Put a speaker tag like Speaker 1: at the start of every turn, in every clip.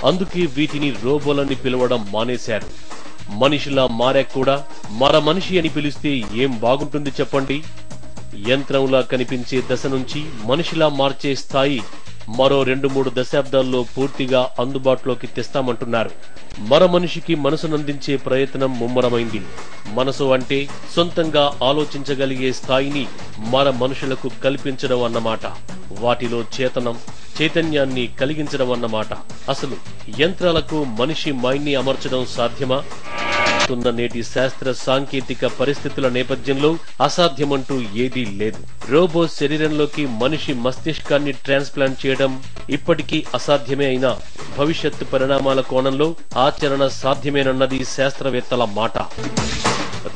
Speaker 1: అందుకే వీటిని రోబోలని పిలవడం మానేశారు. మనిషిలా మారాక కూడా మర మనిషి అని పిలిస్తే ఏం బాగుంటుంది చెప్పండి. యంత్రంలా కనిపించే దశ నుంచి మనిషిలా మార్చే స్థాయి మరో 2-3 దశాబ్దాల్లో పూర్తిగా అందుబాటులోకి తెస్తామంటున్నారు. మర మనిషికి మనసునందించే ప్రయత్నం ముమ్మరమైంది. మనసు అంటే సొంతంగా ఆలోచించగలిగే స్థాయిని మర మనుషులకు కల్పించడం అన్నమాట. వాటిలో చైతన్యాన్ని కలిగించడం అన్నమాట. అసలు యంత్రాలకు మనిషి మైండ్ని అమర్చడం సాధ్యమా? నేటి శాస్త్ర సాంకేతిక పరిస్థితుల నేపథ్యంలో అసాధ్యమంటూ ఏదీ లేదు. రోబో శరీరంలోకి మనిషి మస్తిష్కాన్ని ట్రాన్స్ప్లాంట్ చేయడం ఇప్పటికీ అసాధ్యమే అయినా భవిష్యత్తు పరిణామాల కోణంలో ఆచరణ సాధ్యమేనన్నది శాస్త్రవేత్తల మాట.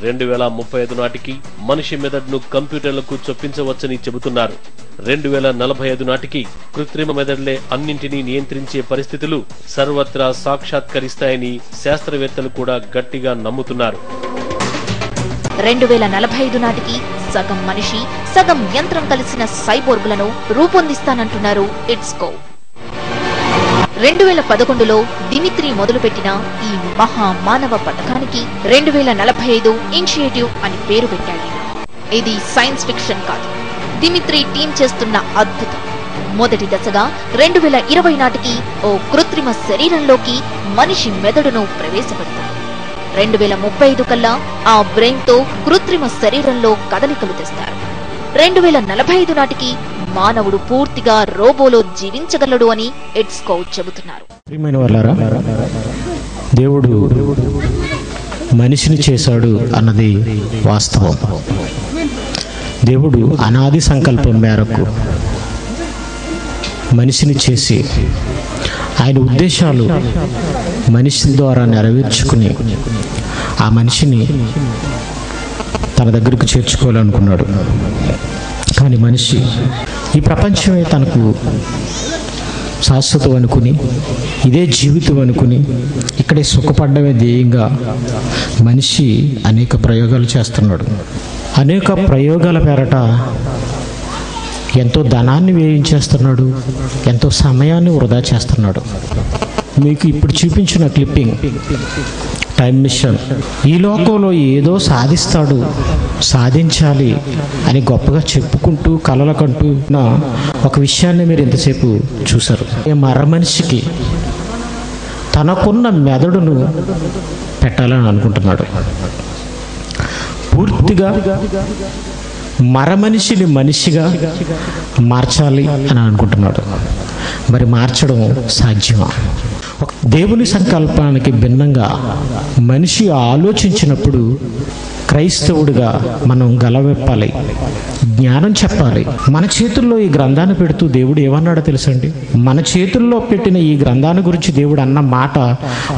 Speaker 1: 2035 నాటికి మనిషి మెదడును కంప్యూటర్లకు చొప్పించవచ్చని చెబుతున్నారు. 2045 నాటికి కృత్రిమ మెదడులే అన్నింటినీ నియంత్రించే పరిస్థితులు సర్వత్రా సాక్షాత్కరిస్తాయని శాస్త్రవేత్తలు కూడా గట్టిగా నమ్ముతున్నారు.
Speaker 2: 2045 నాటికి సగం మనిషి సగం యంత్రం కలిసిన సైబోర్గులను రూపొందిస్తానంటున్నారు ఇట్స్కో. 2011లో డిమిత్రి మొదలుపెట్టిన ఈ మహా మానవ పథకానికి 2045 ఇనిషియేటివ్ అని పేరు పెట్టాడు. ఇది సైన్స్ ఫిక్షన్ కాదు, డిమిత్రి టీం చేస్తున్న అద్భుతం. మొదటి దశగా 2020 నాటికి ఓ కృత్రిమ శరీరంలోకి మనిషి మెదడును ప్రవేశపెడతారు. 2035 కల్లా ఆ బ్రెయిన్ తో కృత్రిమ శరీరంలో కదలికలు తెస్తారు. 2045 నాటికి మానవుడు పూర్తిగా రోబోలో జీవించగలడు అని ఇట్స్కో చెబుతున్నారు.
Speaker 3: దేవుడు మనిషిని చేశాడు అన్నది వాస్తవం. దేవుడు అనాది సంకల్పం మేరకు మనిషిని చేసి ఆయన ఉద్దేశాలు మనిషి ద్వారా నెరవేర్చుకుని ఆ మనిషిని తన దగ్గరకు చేర్చుకోవాలనుకున్నాడు. కానీ మనిషి ఈ ప్రపంచమే తనకు శాశ్వతం అనుకుని, ఇదే జీవితం అనుకుని, ఇక్కడే సుఖపడమే ధ్యేయంగా మనిషి అనేక ప్రయోగాలు చేస్తున్నాడు. అనేక ప్రయోగాల పేరట ఎంతో ధనాన్ని వ్యయించేస్తున్నాడు, ఎంతో సమయాన్ని వృధా చేస్తున్నాడు. మీకు ఇప్పుడు చూపించిన క్లిప్పింగ్ టైం మిషన్. ఈ లోకంలో ఏదో సాధిస్తాడు, సాధించాలి అని గొప్పగా చెప్పుకుంటూ కలలకంటూ ఒక విషయాన్ని మీరు ఎంతసేపు చూశారు. మర మనిషికి తనకున్న మెదడును పెట్టాలని అనుకుంటున్నాడు. పూర్తిగా మర మనిషిని మనిషిగా మార్చాలి అని అనుకుంటున్నాడు. మరి మార్చడం సాధ్యమా? దేవుని సంకల్పానికి భిన్నంగా మనిషి ఆలోచించినప్పుడు క్రైస్తవుడిగా మనం గలవెప్పాలి, జ్ఞానం చెప్పాలి. మన చేతుల్లో ఈ గ్రంథాన్ని పెడుతూ దేవుడు ఏమన్నాడో తెలుసండి? మన చేతుల్లో పెట్టిన ఈ గ్రంథాన్ని గురించి దేవుడు అన్న మాట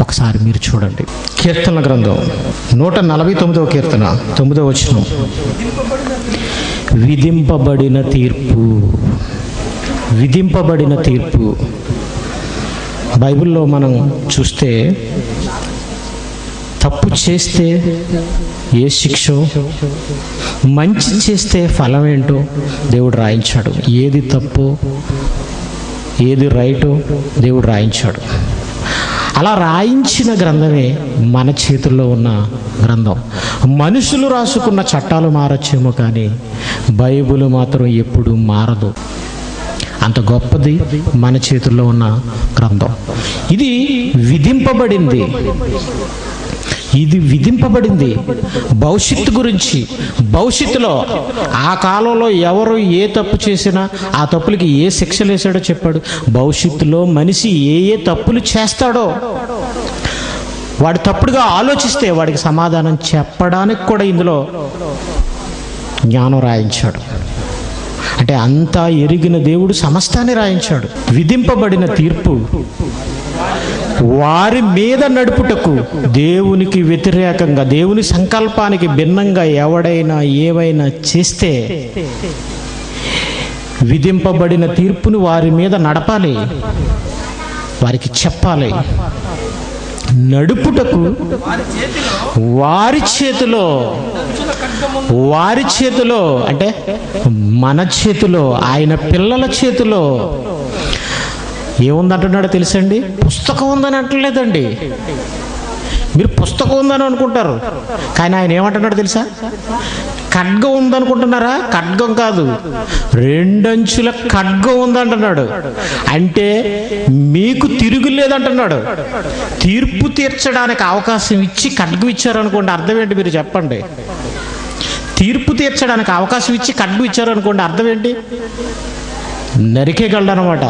Speaker 3: ఒకసారి మీరు చూడండి. కీర్తన గ్రంథం 149వ కీర్తన 9వ వచనం. విధింపబడిన తీర్పు, విధింపబడిన తీర్పు. బైబిల్లో మనం చూస్తే తప్పు చేస్తే ఏ శిక్ష, మంచి చేస్తే ఫలం ఏంటో దేవుడు రాయించాడు. ఏది తప్పు ఏది రైటో దేవుడు రాయించాడు. అలా రాయించిన గ్రంథమే మన చేతుల్లో ఉన్న గ్రంథం. మనుషులు రాసుకున్న చట్టాలు మారచ్చేమో కానీ బైబిల్ మాత్రం ఎప్పుడు మారదు. అంత గొప్పది మన చేతుల్లో ఉన్న గ్రంథం. ఇది విధింపబడింది, ఇది విధింపబడింది భవిష్యత్తు గురించి. భవిష్యత్తులో ఆ కాలంలో ఎవరు ఏ తప్పు చేసినా ఆ తప్పులకి ఏ శిక్షలు వేసాడో చెప్పాడు. భవిష్యత్తులో మనిషి ఏ ఏ తప్పులు చేస్తాడో, వాడు తప్పుడుగా ఆలోచిస్తే వాడికి సమాధానం చెప్పడానికి కూడా ఇందులో జ్ఞానం రాయించాడు. అంటే అంతా ఎరిగిన దేవుడు సమస్తాన్ని రాయించాడు. విధింపబడిన తీర్పు వారి మీద నడుపుటకు, దేవునికి వ్యతిరేకంగా దేవుని సంకల్పానికి భిన్నంగా ఎవడైనా ఏవైనా చేస్తే విధింపబడిన తీర్పును వారి మీద నడపాలి, వారికి చెప్పాలి. నడుపుటకు వారి చేతిలో, వారి చేతిలో అంటే మన చేతిలో, ఆయన పిల్లల చేతిలో ఏముందంటున్నాడో తెలుసండి? పుస్తకం ఉందని అంటలేదండి. మీరు పుస్తకం ఉందని అనుకుంటారు, కానీ ఆయన ఏమంటున్నాడు తెలుసా? ఖడ్గం ఉందనుకుంటున్నారా? ఖడ్గం కాదు, 2 అంచుల ఖడ్గం ఉందంటున్నాడు. అంటే మీకు తిరుగులేదంటున్నాడు. తీర్పు తీర్చడానికి అవకాశం ఇచ్చి ఖడ్గం ఇచ్చారనుకోండి, అర్థం ఏంటి మీరు చెప్పండి? తీర్పు తీర్చడానికి అవకాశం ఇచ్చి ఖడ్గం ఇచ్చారనుకోండి, అర్థం ఏంటి? నరికేయగలడనమాట.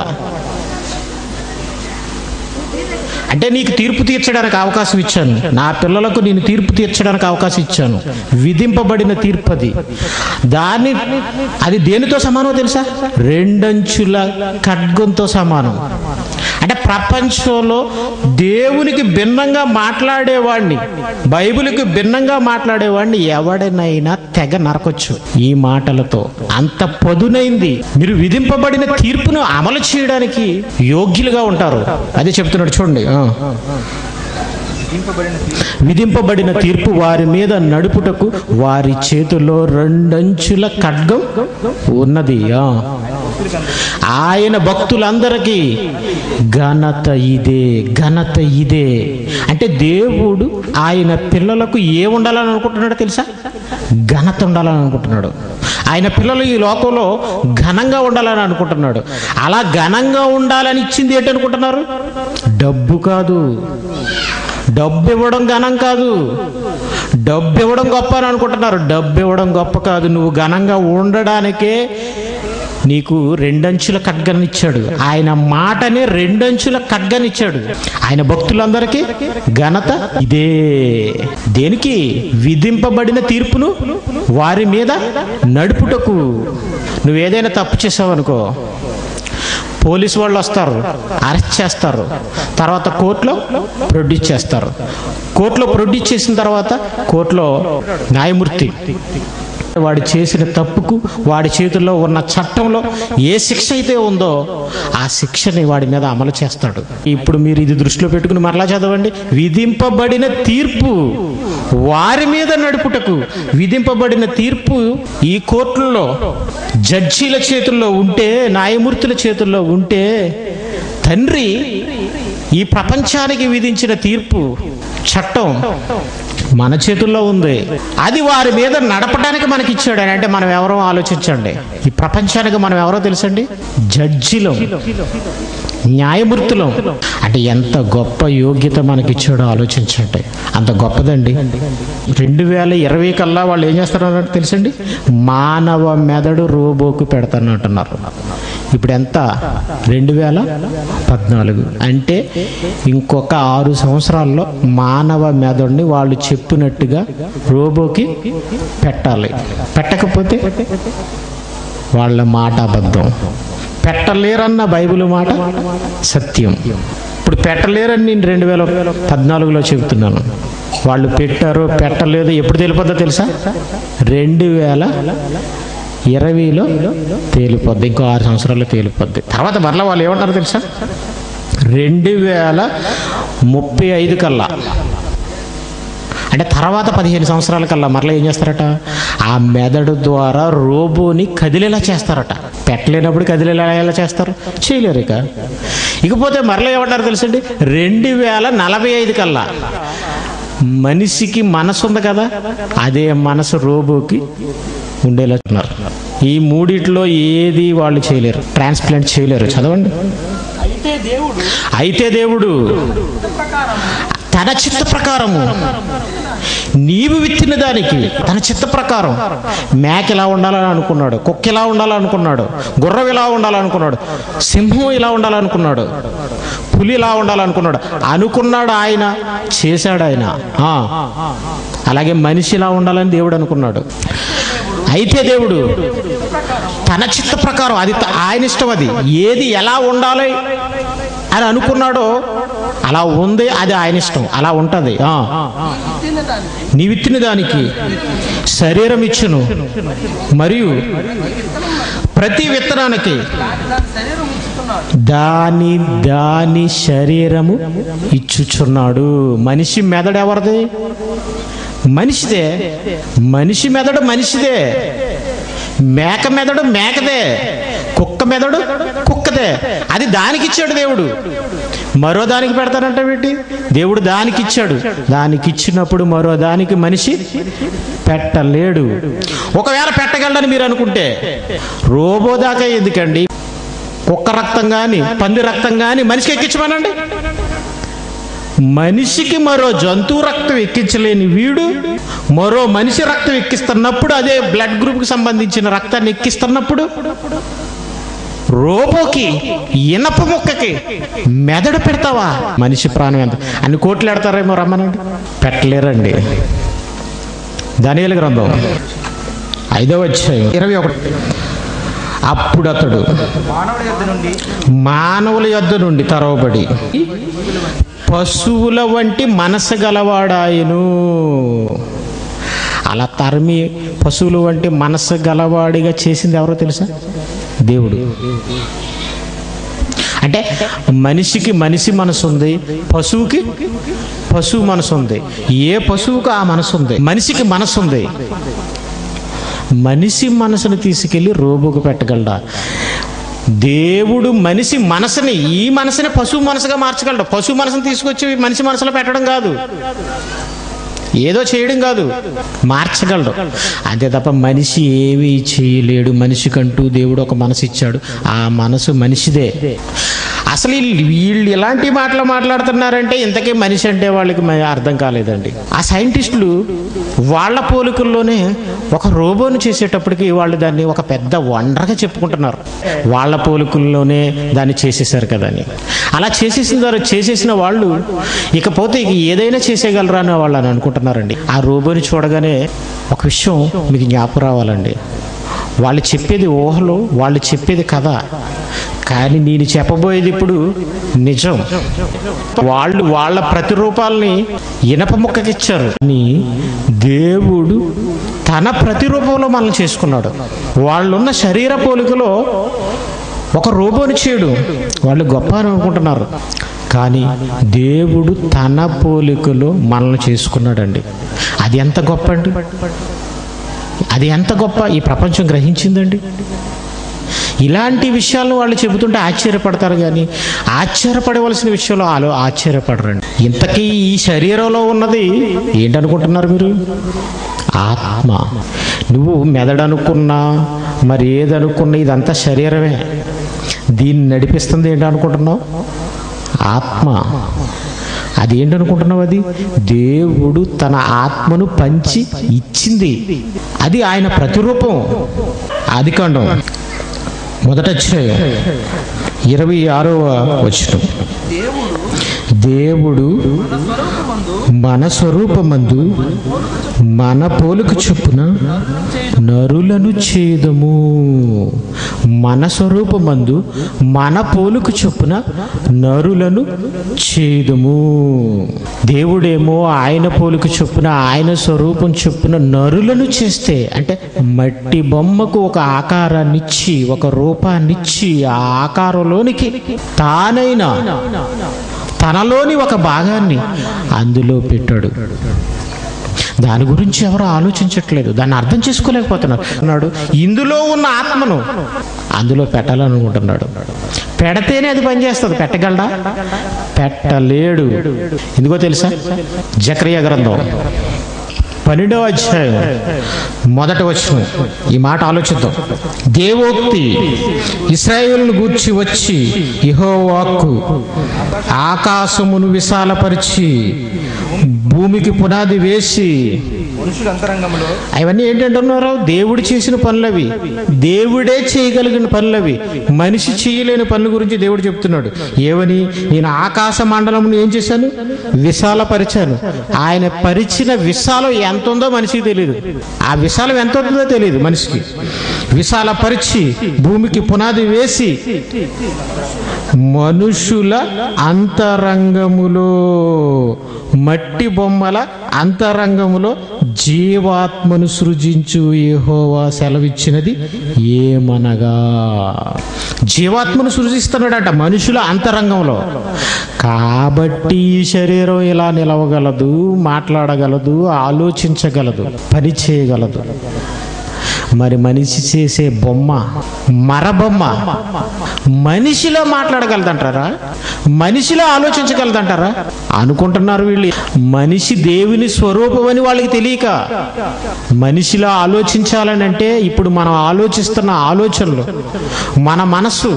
Speaker 3: అంటే నీకు తీర్పు తీర్చడానికి అవకాశం ఇచ్చాను, నా పిల్లలకు నేను తీర్పు తీర్చడానికి అవకాశం ఇచ్చాను. విధింపబడిన తీర్పు అది దేనితో సమానం తెలుసా? 2 అంచుల ఖడ్గంతో సమానం. అంటే ప్రపంచంలో దేవునికి భిన్నంగా మాట్లాడేవాడిని, బైబిల్కి భిన్నంగా మాట్లాడేవాడిని ఎవడనైనా తెగ నరకొచ్చు ఈ మాటలతో. అంత పదునైంది. మీరు విధింపబడిన తీర్పును అమలు చేయడానికి యోగ్యులుగా ఉంటారు. అదే చెప్తున్నాడు చూడండి. విధింపబడిన తీర్పు వారి మీద నడుపుటకు వారి చేతుల్లో 2 అంచుల ఖడ్గం ఉన్నది. ఆయన భక్తులందరికీ ఘనత ఇదే. అంటే దేవుడు ఆయన పిల్లలకు ఏ ఉండాలని అనుకుంటున్నాడో తెలుసా? ఘనత ఉండాలని అనుకుంటున్నాడు. ఆయన పిల్లలు ఈ లోకంలో ఘనంగా ఉండాలని అనుకుంటున్నాడు. అలా ఘనంగా ఉండాలని ఇచ్చింది ఏంటనుకుంటున్నారు? డబ్బు కాదు, డబ్బు ఇవ్వడం ఘనం కాదు, డబ్బు ఇవ్వడం గొప్ప అని అనుకుంటున్నారు. డబ్బు ఇవ్వడం గొప్ప కాదు. నువ్వు ఘనంగా ఉండడానికే నీకు 2 అంచుల ఖడ్గాన్ని ఇచ్చాడు. ఆయన మాటనే 2 అంచుల ఖడ్గాన్ని ఇచ్చాడు. ఆయన భక్తులందరికీ ఘనత ఇదే. దేనికి? విధింపబడిన తీర్పును వారి మీద నడుపుటకు. నువ్వు ఏదైనా తప్పు చేసావనుకో, పోలీసు వాళ్ళు వస్తారు, అరెస్ట్ చేస్తారు, తర్వాత కోర్టులో ప్రొడ్యూస్ చేస్తారు. కోర్టులో ప్రొడ్యూస్ చేసిన తర్వాత కోర్టులో న్యాయమూర్తి వాడు చేసిన తప్పుకు వాడి చేతుల్లో ఉన్న చట్టంలో ఏ శిక్ష అయితే ఉందో ఆ శిక్షని వాడి మీద అమలు చేస్తాడు. ఇప్పుడు మీరు ఇది దృష్టిలో పెట్టుకుని మరలా చదవండి. విధింపబడిన తీర్పు వారి మీద నడుపుటకు. విధింపబడిన తీర్పు ఈ కోర్టుల్లో జడ్జీల చేతుల్లో ఉంటే, న్యాయమూర్తుల చేతుల్లో ఉంటే, తండ్రి ఈ ప్రపంచానికి విధించిన తీర్పు చట్టం మన చేతుల్లో ఉంది. అది వారి మీద నడపడానికి మనకి ఇచ్చాడు. అంటే మనం ఎవరో ఆలోచించండి. ఈ ప్రపంచానికి మనం ఎవరో తెలుసండి? జడ్జిలం, న్యాయమూర్తులం. అంటే ఎంత గొప్ప యోగ్యత మనకి ఇచ్చాడో ఆలోచించండి. అంత గొప్పదండి. 2020 కల్లా వాళ్ళు ఏం చేస్తారన్నట్టు తెలుసండి? మానవ మెదడు రోబోకు పెడతానంటున్నారు. ఇప్పుడు ఎంత? 2014. అంటే ఇంకొక 6 సంవత్సరాల్లో మానవ మెదడుని వాళ్ళు చెప్పినట్టుగా రోబోకి పెట్టాలి. పెట్టకపోతే వాళ్ళ మాట అబద్ధం. పెట్టలేరన్న బైబిల్ మాట సత్యం. ఇప్పుడు పెట్టలేరని నేను 2014లో చెబుతున్నాను. వాళ్ళు పెట్టారో పెట్టలేదు ఎప్పుడు తెలిపోద్దో తెలుసా? 2020లో తేలిపోద్ది. ఇంకో 6 సంవత్సరాల్లో తేలిపోద్ది. తర్వాత మరలా వాళ్ళు ఏమంటారు తెలుసా? 2035 కల్లా, అంటే తర్వాత 15 సంవత్సరాల కల్లా మరలా ఏం చేస్తారట? ఆ మెదడు ద్వారా రోబోని కదిలేలా చేస్తారట. పెట్టలేనప్పుడు కదిలేలా ఎలా చేస్తారు? చేయలేరు. ఇకపోతే మరలా ఏమంటారు తెలుసండి? 2045 కల్లా మనిషికి మనసు ఉంది కదా, అదే మనసు రోబోకి ఉండేలా ఉన్నారు. ఈ మూడిట్లో ఏది వాళ్ళు చేయలేరు, ట్రాన్స్ప్లాంట్ చేయలేరు. చదవండి. అయితే దేవుడు తన చిత్త ప్రకారము నీవు విత్తిన దానికి తన చిత్త ప్రకారం మేక ఇలా ఉండాలని అనుకున్నాడు, కుక్క ఇలా ఉండాలనుకున్నాడు, గుర్రం ఇలా ఉండాలనుకున్నాడు, సింహం ఇలా ఉండాలనుకున్నాడు, పులి ఇలా ఉండాలనుకున్నాడు. ఆయన చేశాడు. ఆయన అలాగే మనిషి ఇలా ఉండాలని దేవుడు అనుకున్నాడు. అయితే దేవుడు తన చిత్త ప్రకారం, అది ఆయన ఇష్టం, అది ఏది ఎలా ఉండాలి అని అనుకున్నాడో అలా ఉంది. అది ఆయన ఇష్టం, అలా ఉంటుంది. నీ విత్తిన దానికి శరీరం ఇచ్చును, మరియు ప్రతి విత్తనానికి దాని శరీరము ఇచ్చుచున్నాడు. మనిషి మెదడు ఎవరిది? మనిషిదే. మనిషి మెదడు మనిషిదే. మేక మెదడు మేకదే. కుక్క మెదడు కుక్కదే, అది దానికి ఇచ్చాడు దేవుడు. మరో దానికి పెడతానంటే పెట్టి దేవుడు దానికి ఇచ్చాడు. దానికి ఇచ్చినప్పుడు మరో దానికి మనిషి పెట్టలేడు. ఒకవేళ పెట్టగలడని మీరు అనుకుంటే రోబో దాకా ఎందుకండి? కుక్క రక్తం కానీ పంది రక్తం కానీ మనిషికి ఎక్కించమనండి. మనిషికి మరో జంతువు రక్తం ఎక్కించలేని వీడు మరో మనిషి రక్తం ఎక్కిస్తున్నప్పుడు, అదే బ్లడ్ గ్రూప్కి సంబంధించిన రక్తాన్ని ఎక్కిస్తున్నప్పుడు, రోబోకి ఇనప ముక్కకి మెదడు పెడతావా? మనిషి ప్రాణం ఎంత అన్ని కోట్లు పెడతారేమో, రమ్మనండి. పెట్టలేరండి. దానియేలు గ్రంథం 5వ అధ్యాయం 21. అప్పుడు అతడు మానవుల యొద్ద నుండి తరవబడి పశువుల వంటి మనసు గలవాడాయను. అలా తరిమి పశువుల వంటి మనసు గలవాడిగా చేసింది ఎవరో తెలుసా? దేవుడు. అంటే మనిషికి మనిషి మనసు ఉంది, పశువుకి పశువు మనసు ఉంది. ఏ పశువుకు ఆ మనసు ఉంది, మనిషికి మనసు ఉంది. మనిషి మనసును తీసుకెళ్ళి రోబోకు పెట్టగలడా? దేవుడు మనిషి మనసుని, ఈ మనసుని పశువు మనసుగా మార్చగలడు. పశువు మనసును తీసుకొచ్చి మనిషి మనసులో పెట్టడం కాదు, ఏదో చేయడం కాదు, మార్చగలడు. అంతే తప్ప మనిషి ఏమీ చేయలేడు. మనిషికంటూ దేవుడు ఒక మనసు ఇచ్చాడు, ఆ మనసు మనిషిదే. అసలు వీళ్ళు ఎలాంటి మాటలు మాట్లాడుతున్నారంటే ఇంతకీ మనిషి అంటే వాళ్ళకి అర్థం కాలేదండి. ఆ సైంటిస్టులు వాళ్ళ పోలికల్లోనే ఒక రోబోను చేసేటప్పటికి వాళ్ళు దాన్ని ఒక పెద్ద వండర్గా చెప్పుకుంటున్నారు. వాళ్ళ పోలికల్లోనే దాన్ని చేసేసారు కదా అని. అలా చేసేసిన వాళ్ళు ఇకపోతే ఏదైనా చేసేయగలరా అని వాళ్ళు అని అనుకుంటున్నారండి. ఆ రోబోని చూడగానే ఒక విషయం మీకు జ్ఞాపకం రావాలండి. వాళ్ళు చెప్పేది ఊహలు, వాళ్ళు చెప్పేది కథ, కానీ నేను చెప్పబోయేది ఇప్పుడు నిజం. వాళ్ళు వాళ్ళ ప్రతిరూపాలని ఇనప ముక్కకిచ్చారు, కానీ దేవుడు తన ప్రతిరూపంలో మనల్ని చేసుకున్నాడు. వాళ్ళున్న శరీర పోలికలో ఒక రోబోని చేయడు, వాళ్ళు గొప్ప అని అనుకుంటున్నారు, కానీ దేవుడు తన పోలికలో మనల్ని చేసుకున్నాడండి. అది ఎంత గొప్ప అండి, అది ఎంత గొప్ప ఈ ప్రపంచం గ్రహించిందండి. ఇలాంటి విషయాలను వాళ్ళు చెబుతుంటే ఆశ్చర్యపడతారు, కానీ ఆశ్చర్యపడవలసిన విషయంలో వాళ్ళు ఆశ్చర్యపడరండి. ఇంతకీ ఈ శరీరంలో ఉన్నది ఏంటనుకుంటున్నారు మీరు? ఆత్మ. నువ్వు మెదడనుకున్నా మరి ఏదనుకున్నా ఇదంతా శరీరమే. దీన్ని నడిపిస్తుంది ఏంటనుకుంటున్నావు? ఆత్మ. అది ఏంటనుకుంటున్నావు? అది దేవుడు తన ఆత్మను పంచి ఇచ్చింది. అది ఆయన ప్రతిరూపం. ఆదికాండం 1వ అధ్యాయం 26వ వచనం. దేవుడు మన స్వరూపమందు మన పోలిక చొప్పున నరులను చేదము. మన స్వరూపమందు మన పోలిక చొప్పున నరులను చేదము. దేవుడేమో ఆయన పోలిక చొప్పున ఆయన స్వరూపం చొప్పున నరులను చేస్తే, అంటే మట్టి బొమ్మకు ఒక ఆకారాన్ని ఇచ్చి ఒక రూపాన్నిచ్చి ఆ ఆకారంలోనికి తానైనా తనలోని ఒక భాగాన్ని అందులో పెట్టాడు. దాని గురించి ఎవరు ఆలోచించట్లేదు, దాన్ని అర్థం చేసుకోలేకపోతున్నాడు. ఇందులో ఉన్న ఆత్మను అందులో పెట్టాలనుకుంటున్నాడు. పెడితేనే అది పనిచేస్తుంది. పెట్టగలడా? పెట్టలేడు. ఎందుకో తెలుసా? జకరియా గ్రంథం 12వ అధ్యాయం 1వ వచనం. ఈ మాట ఆలోచిద్దాం. దేవోక్తి ఇశ్రాయేలును గూర్చి వచ్చి యెహోవా వాక్కు, ఆకాశమును విశాలపరిచి భూమికి పునాది వేసి. అవన్నీ ఏంటంటున్నారు? దేవుడు చేసిన పనులవి, దేవుడే చేయగలిగిన పనులవి, మనిషి చేయలేని పనుల గురించి దేవుడు చెప్తున్నాడు. ఏమని? నేను ఆకాశ మండలమును ఏం చేశాను? విశాలపరిచాను. ఆయన పరిచిన విశాలం ఎంత ఉందో మనిషికి తెలియదు. ఆ విశాలం ఎంత ఉంటుందో తెలియదు మనిషికి. విశాలపరిచి భూమికి పునాది వేసి మనుషుల అంతరంగములో, మట్టి బొమ్మల అంతరంగములో జీవాత్మను సృజించు యెహోవా సెలవిచ్చినది ఏమనగా. జీవాత్మను సృజిస్తున్నాడట మనుషుల అంతరంగంలో. కాబట్టి ఈ శరీరం ఇలా నిలవగలదు, మాట్లాడగలదు, ఆలోచించగలదు, పని చేయగలదు. మరి మనిషి చేసే బొమ్మ, మరబొమ్మ మనిషిలో మాట్లాడగలదంటారా? మనిషిలో ఆలోచించగలదంటారా? అనుకుంటున్నారు వీళ్ళు మనిషి దేవుని స్వరూపం అని వాళ్ళకి తెలియక. మనిషిలో ఆలోచించాలని అంటే ఇప్పుడు మనం ఆలోచిస్తున్న ఆలోచనలు, మన మనస్సు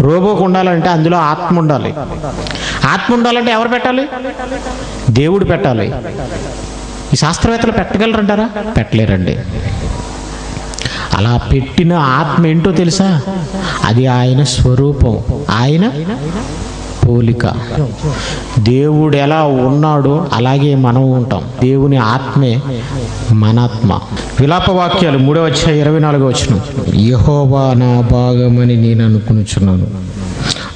Speaker 3: రోబోకు ఉండాలంటే అందులో ఆత్మ ఉండాలి. ఆత్మ ఉండాలంటే ఎవరు పెట్టాలి? దేవుడు పెట్టాలి. ఈ శాస్త్రవేత్తలు పెట్టగలరంటారా? పెట్టలేరండి. అలా పెట్టిన ఆత్మ ఏంటో తెలుసా? అది ఆయన స్వరూపం, ఆయన పోలిక. దేవుడు ఎలా ఉన్నాడో అలాగే మనం ఉంటాం. దేవుని ఆత్మే మనాత్మ. విలాప వాక్యాలు 3:24 యెహోవా నా భాగమని నేను అనుకునిచున్నాను,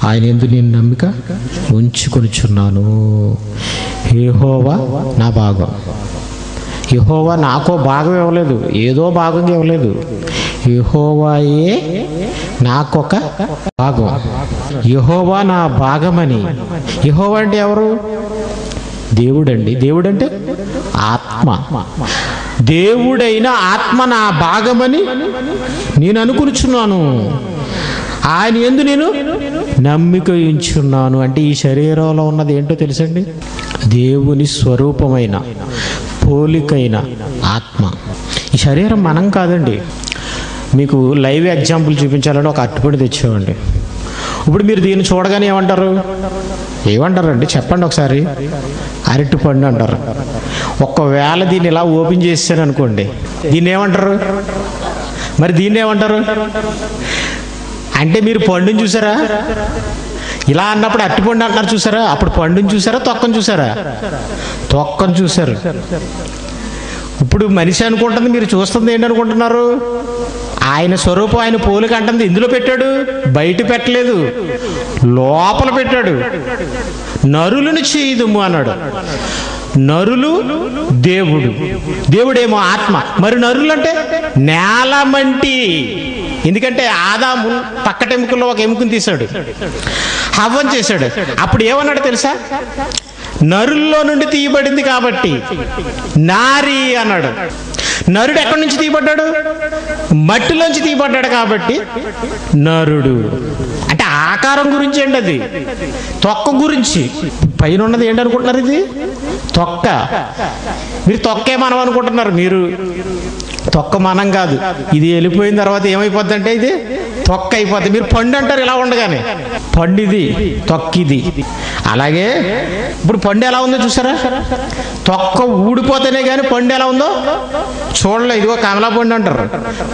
Speaker 3: ఆయన యందు నేను నమ్మిక ఉంచుకొనిచున్నాను. యెహోవా నా భాగం. యెహోవా నాకో భాగం ఇవ్వలేదు, ఏదో భాగం ఇవ్వలేదు. యెహోవాయే నాకొక భాగం. యెహోవా నా భాగమని. యెహోవా అంటే ఎవరు? దేవుడండి. దేవుడంటే ఆత్మ. దేవుడైన ఆత్మ నా భాగమని నేను అనుకునిచున్నాను, ఆయన యందు నేను నమ్మిక ఉంచున్నాను. అంటే ఈ శరీరంలో ఉన్నది ఏంటో తెలుసండి? దేవుని స్వరూపమైన పోలికైన ఆత్మ. ఈ శరీరం మనం కాదండి. మీకు లైవ్ ఎగ్జాంపుల్ చూపించాలంటే ఒక అరటిపండు తెచ్చామండి. ఇప్పుడు మీరు దీన్ని చూడగానే ఏమంటారు? ఏమంటారండి చెప్పండి ఒకసారి? అరటిపండు అంటారు. ఒకవేళ దీన్ని ఇలా ఓపెన్ చేశాను అనుకోండి, దీన్ని ఏమంటారు? మరి దీన్ని ఏమంటారు? అంటే మీరు పండుని చూసారా? ఇలా అన్నప్పుడు అరటిపండు అంటారు చూసారా? అప్పుడు పండుని చూసారా? తొక్కను చూసారా? తొక్కను చూసారు. ఇప్పుడు మనిషి అనుకుంటుంది, మీరు చూస్తుంది ఏంటనుకుంటున్నారు? ఆయన స్వరూపం, ఆయన పోలిక అంటుంది. ఇందులో పెట్టాడు, బయట పెట్టలేదు, లోపల పెట్టాడు. నరులను చేయదుము అన్నాడు. నరులు దేవుడు, దేవుడేమో ఆత్మ. మరి నరులు అంటే నేలమంటి. ఎందుకంటే ఆదాము పక్కటెముకలో ఒక ఎముకను తీశాడు, హవ్వను చేశాడు. అప్పుడు ఏమన్నాడు తెలుసా? నరుల్లో నుండి తీయబడింది కాబట్టి నారి అన్నాడు. నరుడు ఎక్కడి నుంచి తీయబడ్డాడు? మట్టిలోంచి తీయబడ్డాడు కాబట్టి నరుడు. అంటే ఆకారం గురించి అండి, అది తొక్క గురించి. పైన ఉన్నది ఏంటనుకుంటున్నారు? ఇది తొక్క. మీరు తొక్కే మనం అనుకుంటున్నారు. మీరు తొక్క మనం కాదు. ఇది వెళ్ళిపోయిన తర్వాత ఏమైపోద్ది అంటే ఇది తొక్క అయిపోద్ది. మీరు పండు అంటారు ఇలా ఉండగానే. పండు ఇది, తొక్క ఇది. అలాగే ఇప్పుడు పండు ఎలా ఉందో చూసారా? తొక్క ఊడిపోతేనే కానీ పండు ఎలా ఉందో చూడలే. ఇదిగో కమలా పండు అంటారు.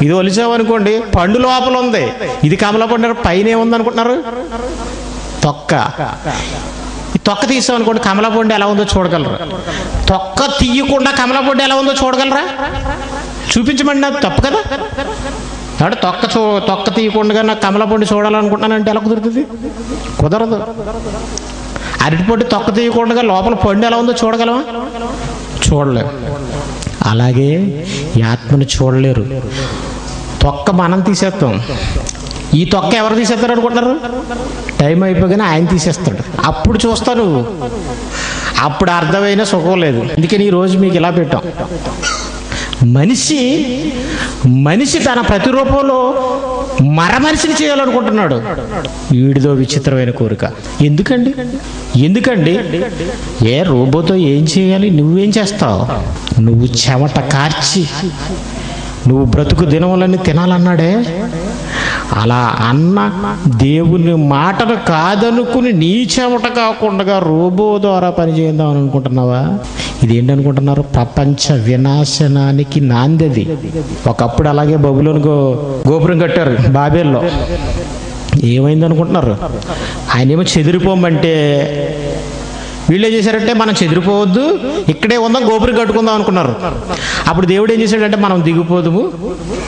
Speaker 3: ఇది ఒలిచామనుకోండి, పండు లోపల ఉంది. ఇది కమలా పండు, పైన ఏముంది అనుకుంటున్నారు? తొక్క. ఈ తొక్క తీసామనుకోండి, కమలా పండు ఎలా ఉందో చూడగలరా? తొక్క తీయకుండా కమలా పండు ఎలా ఉందో చూడగలరా? చూపించమండి. నాకు తప్పు కదా. కాబట్టి తొక్క తీయకుండా నాకు కమలా పండు చూడాలనుకుంటున్నానంటే ఎలా కుదురుతుంది? కుదరదు. అరటిపండు తొక్క తీయకుండా లోపల పండు ఎలా ఉందో చూడగలమా? చూడలేము. అలాగే ఈ ఆత్మను చూడలేరు. తొక్క మనం తీసేస్తాం. ఈ తొక్క ఎవరు తీసేస్తారు అనుకుంటున్నారు? టైం అయిపోగానే ఆయన తీసేస్తాడు. అప్పుడు చూస్తాను. అప్పుడు అర్థమైన సుఖం లేదు. అందుకని ఈరోజు మీకు ఇలా పెట్టాం. మనిషి తన ప్రతిరూపంలో మనిషిని చేయాలనుకుంటున్నాడు. వీడిదో విచిత్రమైన కోరిక. ఎందుకండి? ఏ రోబోతో ఏం చేయాలి? నువ్వేం చేస్తావు? నువ్వు చెమట కార్చి నువ్వు బ్రతుకు దినములన్నీ తినాలన్నాడే, అలా అన్న దేవుని మాటను కాదనుకుని నీ చెమట కాకుండా రోబో ద్వారా పనిచేద్దాం అని అనుకుంటున్నావా? ఇదేంటనుకుంటున్నారు? ప్రపంచ వినాశనానికి నాందది. ఒకప్పుడు అలాగే బబులోను గోపురం కట్టారు బాబేల్లో. ఏమైంది అనుకుంటున్నారు? ఆయనేమో చెదిరిపోమంటే వీళ్ళు ఏం చేశారంటే మనం చెదిరిపోవద్దు, ఇక్కడే ఉందాం, గోపురం కట్టుకుందాం అనుకున్నారు. అప్పుడు దేవుడు ఏం చేశాడంటే మనం దిగిపోదుము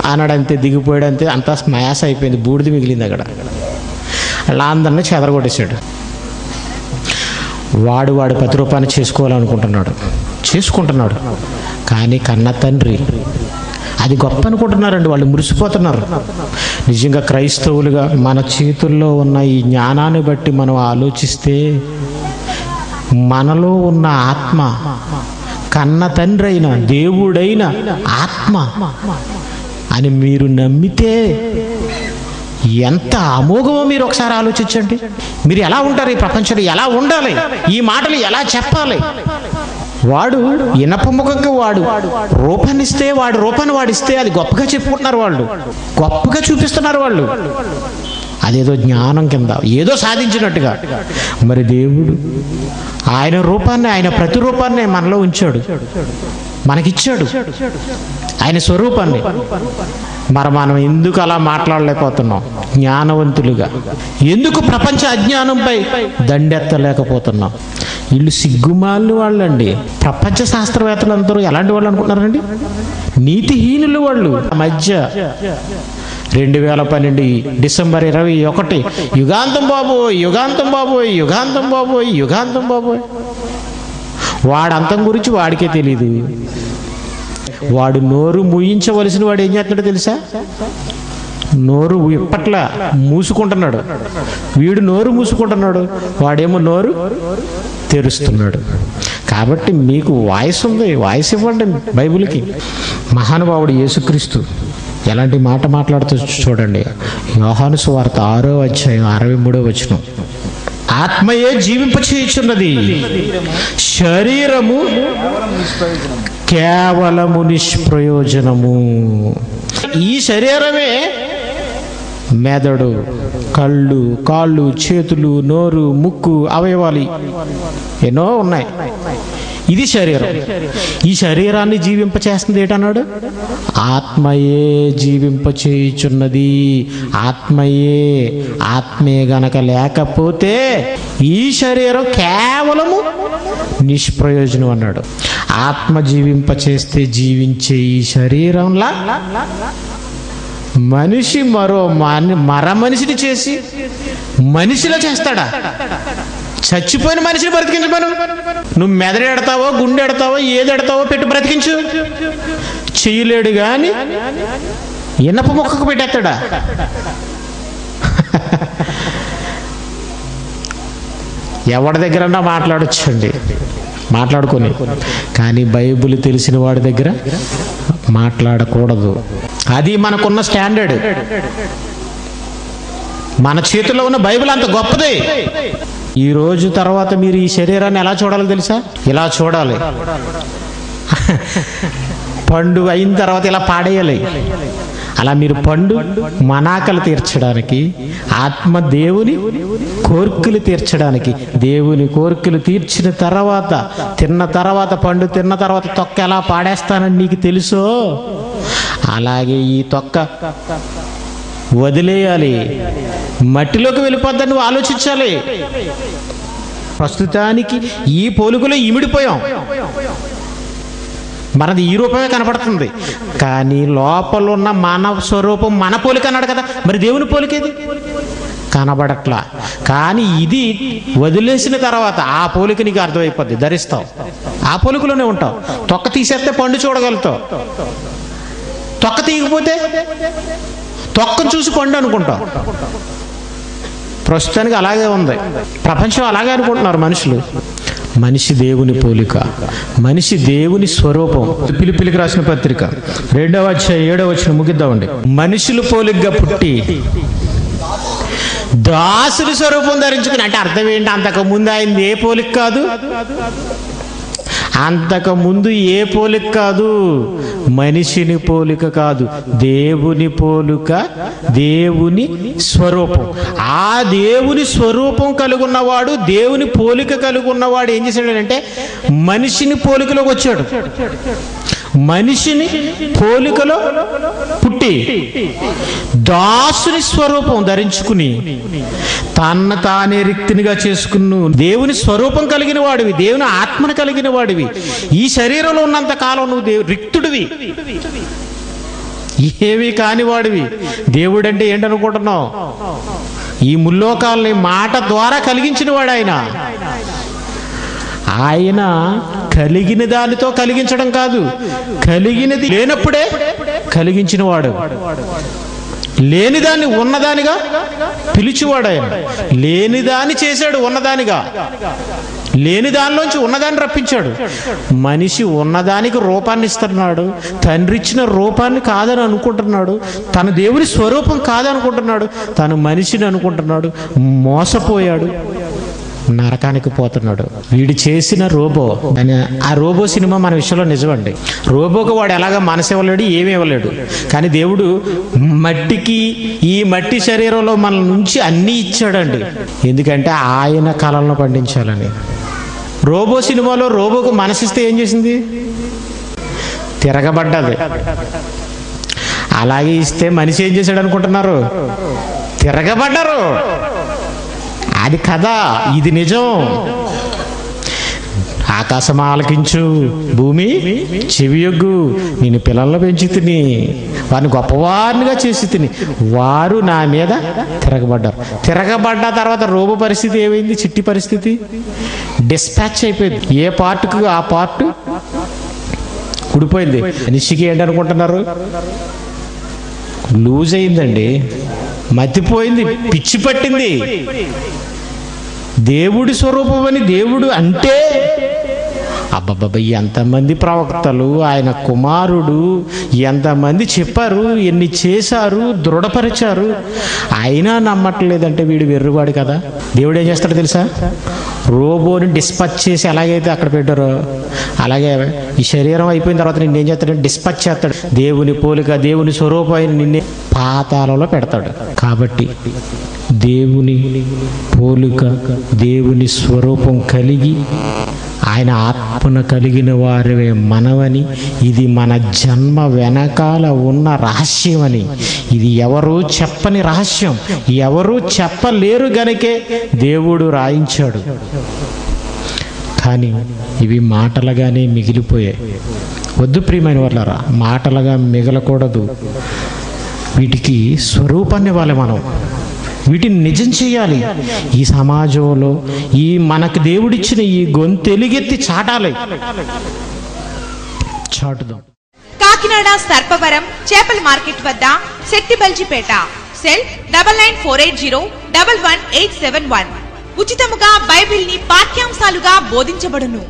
Speaker 3: అన్నాడు. అంతే, దిగిపోయాడు. అంతే, అంతా స్మాష్ అయిపోయింది, బూడిద మిగిలింది అక్కడ. అలా అందరినీ చెదరగొట్టేశాడు. వాడు ప్రతిరూపాన్ని చేసుకుంటున్నాడు. కానీ కన్న తండ్రి అది గొప్ప అనుకుంటున్నారండి. వాళ్ళు మురిసిపోతున్నారు. నిజంగా క్రైస్తవులుగా మన చేతుల్లో ఉన్న ఈ జ్ఞానాన్ని బట్టి మనం ఆలోచిస్తే మనలో ఉన్న ఆత్మ కన్న తండ్రి అయిన దేవుడైన ఆత్మ అని మీరు నమ్మితే ఎంత అమోఘమో మీరు ఒకసారి ఆలోచించండి. మీరు ఎలా ఉంటారు ఈ ప్రపంచంలో, ఎలా ఉండాలి, ఈ మాటలు ఎలా చెప్పాలి? వాడు ఇనప ముఖంగా వాడు రూపాన్నిస్తే, వాడి రూపాన్ని వాడిస్తే అది గొప్పగా చెప్పుకుంటున్నారు, వాళ్ళు గొప్పగా చూపిస్తున్నారు. వాళ్ళు అదేదో జ్ఞానం కింద ఏదో సాధించినట్టుగా. మరి దేవుడు ఆయన రూపాన్ని, ఆయన ప్రతిరూపాన్ని మనలో ఉంచాడు, మనకిచ్చాడు ఆయన స్వరూపాన్ని. మరి మనం ఎందుకు అలా మాట్లాడలేకపోతున్నాం జ్ఞానవంతులుగా? ఎందుకు ప్రపంచ అజ్ఞానంపై దండెత్తలేకపోతున్నాం? వీళ్ళు సిగ్గుమాలిన వాళ్ళండి. ప్రపంచ శాస్త్రవేత్తలందరూ ఎలాంటి వాళ్ళు అనుకుంటున్నారండి? నీతిహీనులు వాళ్ళు. మధ్య 2012 డిసెంబర్ 21 యుగాంతం బాబోయ్, యుగాంతం బాబోయ్, యుగాంతం బాబోయ్, యుగాంతం బాబోయ్. వాడంతం గురించి వాడికే తెలీదు. వాడు నోరు మూయించవలసిన వాడు ఏం చేస్తున్నాడో తెలుసా? నోరు ఇప్పట్లా మూసుకుంటున్నాడు. వీడు నోరు మూసుకుంటున్నాడు, వాడేమో నోరు తెరుస్తున్నాడు. కాబట్టి మీకు వాయిస్ ఉంది, వాయిస్ ఇవ్వండి బైబిల్కి. మహానుభావుడు యేసుక్రీస్తు ఎలాంటి మాట మాట్లాడుతూ చూడండి. యోహాను సువార్త 6వ అధ్యాయం 63వ వచనం. ఆత్మయే జీవింపచేయుచున్నది, శరీరము కేవలము నిష్ప్రయోజనము. ఈ శరీరమే మెదడు, కళ్ళు, కాళ్ళు, చేతులు, నోరు, ముక్కు, అవయవాలు ఎన్నో ఉన్నాయి. ఇది శరీరం. ఈ శరీరాన్ని జీవింపచేస్తుంది ఏంటన్నాడు? ఆత్మయే జీవింపచేయుచున్నది. ఆత్మయే. ఆత్మే గనక లేకపోతే ఈ శరీరం కేవలము నిష్ప్రయోజనం అన్నాడు. ఆత్మ జీవింపచేస్తే జీవించే ఈ శరీరంలా మనిషి మర మనిషిని చేసి మనిషిలో చేస్తాడా? చచ్చిపోయిన మనిషిని బ్రతికించమను. నువ్వు మెదడు ఎడతావో, గుండె ఎడతావో, ఏది ఎడతావో పెట్టి బ్రతికించు. చెయ్యలేడు గాని ఇనప మొక్కకు పెట్టేస్తాడా? ఎవరి దగ్గరన్నా మాట్లాడొచ్చండి, మాట్లాడుకొని. కానీ బైబిల్ తెలిసిన వాడి దగ్గర మాట్లాడకూడదు. అది మనకున్న స్టాండర్డ్. మన చేతిలో ఉన్న బైబిల్ అంత గొప్పది. ఈ రోజు తర్వాత మీరు ఈ శరీరాన్ని ఎలా చూడాలో తెలుసా? ఇలా చూడాలి. పండు అయిన తర్వాత ఇలా పాడేయాలి. అలా మీరు పండు మనాకలు తీర్చడానికి, ఆత్మ దేవుని కోర్కెలు తీర్చడానికి. దేవుని కోర్కెలు తీర్చిన తర్వాత, తిన్న తర్వాత, పండు తిన్న తర్వాత తొక్క ఎలా పాడేస్తానని నీకు తెలుసో, అలాగే ఈ తొక్క వదిలేయాలి, మట్టిలోకి వెళ్ళిపోద్దని నువ్వు ఆలోచించాలి. ప్రస్తుతానికి ఈ పోలికలో ఇమిడిపోయాం. మనది ఈ రూపమే కనపడుతుంది, కానీ లోపల ఉన్న మన స్వరూపం మన పోలిక అన్నాడు కదా. మరి దేవుని పోలికేది? కనబడట్లా. కానీ ఇది వదిలేసిన తర్వాత ఆ పోలిక నీకు అర్థమైపోద్ది, ధరిస్తావు, ఆ పోలికలోనే ఉంటావు. తొక్క తీసేస్తే పండు చూడగలుగుతావు, తొక్క తీయకపోతే తొక్కను చూసి పండు అనుకుంటావు. ప్రస్తుతానికి అలాగే ఉంది ప్రపంచం, అలాగే అనుకుంటున్నారు మనుషులు. మనిషి దేవుని పోలిక, మనిషి దేవుని స్వరూపం. ఫిలిప్పీయులకు రాసిన పత్రిక 2వ అధ్యాయం 7వ వచనం ముగిద్దామండి. మనుషులు పోలికగా పుట్టి దాసుని స్వరూపం ధరించుకుని. అంటే అర్థం ఏంటి? అంతకు ముందు ఆయన ఏ పోలిక కాదు, అంతకు ముందు ఏ పోలిక కాదు, మనిషిని పోలిక కాదు, దేవుని పోలిక, దేవుని స్వరూపం. ఆ దేవుని స్వరూపం కలిగి ఉన్నవాడు, దేవుని పోలిక కలిగి ఉన్నవాడు ఏం చేశాడంటే మనిషిని పోలికలోకి వచ్చాడు. మనిషిని పోలికలో పుట్టి దాసుని స్వరూపం ధరించుకుని తన తానే రిక్తినిగా చేసుకున్న దేవుని స్వరూపం కలిగిన వాడివి, దేవుని ఆత్మను కలిగిన వాడివి. ఈ శరీరంలో ఉన్నంత కాలం నువ్వు రిక్తుడివి, ఏమీ కాని వాడివి. దేవుడు అంటే ఏంటనుకుంటున్నావు? ఈ ముల్లోకాలని మాట ద్వారా కలిగించిన వాడు ఆయన. ఆయన కలిగిన దానితో కలిగించడం కాదు, కలిగినది లేనప్పుడే కలిగించిన వాడు. లేనిదాన్ని ఉన్నదానిగా పిలిచివాడు ఆయన. లేనిదాన్ని చేశాడు ఉన్నదానిగా. లేని దానిలోంచి ఉన్నదాన్ని రప్పించాడు. మనిషి ఉన్నదానికి రూపాన్ని ఇస్తున్నాడు, తండ్రి ఇచ్చిన రూపాన్ని కాదని అనుకుంటున్నాడు, తన దేవుని స్వరూపం కాదనుకుంటున్నాడు, తను మనిషిని అనుకుంటున్నాడు, మోసపోయాడు, నరకానికి పోతున్నాడు. వీడు చేసిన రోబో, ఆ రోబో సినిమా మన విషయంలో నిజమండి. రోబోకి వాడు ఎలాగ మనసు ఇవ్వలేడు, ఏమి ఇవ్వలేడు. కానీ దేవుడు మట్టికి, ఈ మట్టి శరీరంలో మన నుంచి అన్నీ ఇచ్చాడండి. ఎందుకంటే ఆయన కళలను పండించాలని. రోబో సినిమాలో రోబోకు మనసిస్తే ఏం చేసింది? తిరగబడ్డది. అలాగే ఇస్తే మనిషి ఏం చేశాడు అనుకుంటున్నారు? తిరగబడ్డారు. అది కథ, ఇది నిజం. ఆకాశం ఆలకించు, భూమి చెవియొగ్గు, నేను పిల్లల్లో పెంచి తిని వారిని గొప్పవారినిగా చేసి తిని వారు నా మీద తిరగబడ్డారు. తిరగబడ్డ తర్వాత రోబో పరిస్థితి ఏమైంది? చిట్టి పరిస్థితి డిస్పాచ్ అయిపోయింది. ఏ పార్ట్కు ఆ పార్ట్ ఊడిపోయింది. మనిషికి ఏంటనుకుంటున్నారు? లూజ్ అయిందండి, మతిపోయింది, పిచ్చి పట్టింది. దేవుడి స్వరూపం అని దేవుడు అంటే అబ్బబ్బబ్బ, ఎంతమంది ప్రవక్తలు, ఆయన కుమారుడు ఎంతమంది చెప్పారు, ఎన్ని చేశారు, దృఢపరిచారు, అయినా నమ్మట్లేదంటే వీడు వెర్రివాడు కదా. దేవుడు ఏం చేస్తాడో తెలుసా? రోబోని డిస్పాచ్ చేసి ఎలాగైతే అక్కడ పెట్టారో అలాగే ఈ శరీరం అయిపోయిన తర్వాత నిన్ను ఏం చేస్తాడంటే డిస్పాచ్ చేస్తాడు. దేవుని పోలిక, దేవుని స్వరూపమైన నిన్నే పాతాళంలో పెడతాడు. కాబట్టి దేవుని పోలిక, దేవుని స్వరూపం కలిగి ఆయన ఆత్మను కలిగిన వారే మనవని, ఇది మన జన్మ వెనకాల ఉన్న రహస్యమని, ఇది ఎవరూ చెప్పని రహస్యం, ఎవరూ చెప్పలేరు గనుకే దేవుడు రాయించాడు. కానీ ఇవి మాటలుగానే మిగిలిపోయాయి. వద్దు ప్రియమైన వాళ్ళారా, మాటలుగా మిగలకూడదు. వీటికి స్వరూపాన్ని ఇవ్వాలి మనం, వీటిని నిజం చేయాలి. ఈ సమాజంలో ఈ మనకు దేవుడిచ్చిన ఈ గొంతెలుగెత్తి చాటాలి, చాటుదాం.
Speaker 4: కాకినాడ సర్పవరం చేపల మార్కెట్ వద్ద శెట్టిబల్జిపేట. సెల్ 9948011871. ఉచితముగా బైబిల్ ని పాఠ్యాంశాలుగా బోధించబడును.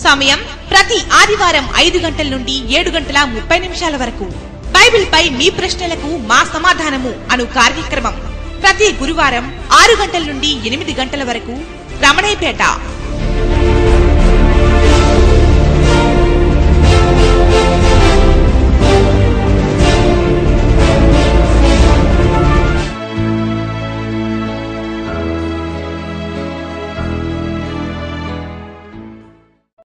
Speaker 4: సమయం ప్రతి ఆదివారం 5 గంటల నుండి 7:30 వరకు. బైబిల్ పై మీ ప్రశ్నలకు మా సమాధానము అను కార్యక్రమం ప్రతి గురువారం 6 గంటల నుండి 8 గంటల వరకు. రమణయ్యపేట.